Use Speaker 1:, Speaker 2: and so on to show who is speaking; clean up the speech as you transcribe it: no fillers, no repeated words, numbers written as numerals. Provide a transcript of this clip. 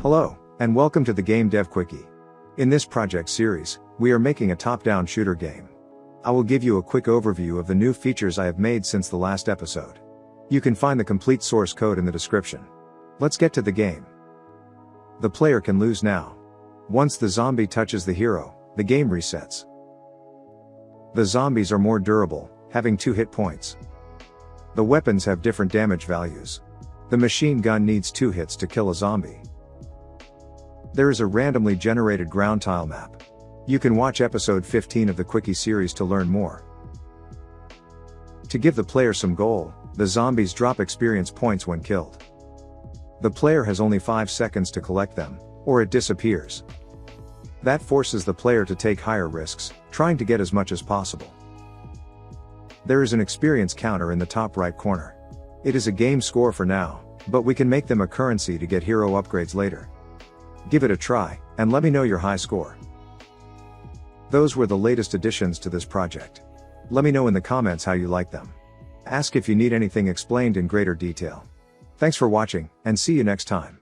Speaker 1: Hello, and welcome to the GameDev Quickie. In this project series, we are making a top-down shooter game. I will give you a quick overview of the new features I have made since the last episode. You can find the complete source code in the description. Let's get to the game. The player can lose now. Once the zombie touches the hero, the game resets. The zombies are more durable, having 2 hit points. The weapons have different damage values. The machine gun needs 2 hits to kill a zombie. There is a randomly generated ground tile map. You can watch episode 15 of the Quickie series to learn more. To give the player some goal, the zombies drop experience points when killed. The player has only 5 seconds to collect them, or it disappears. That forces the player to take higher risks, trying to get as much as possible. There is an experience counter in the top right corner. It is a game score for now, but we can make them a currency to get hero upgrades later. Give it a try, and let me know your high score. Those were the latest additions to this project. Let me know in the comments how you like them. Ask if you need anything explained in greater detail. Thanks for watching, and see you next time.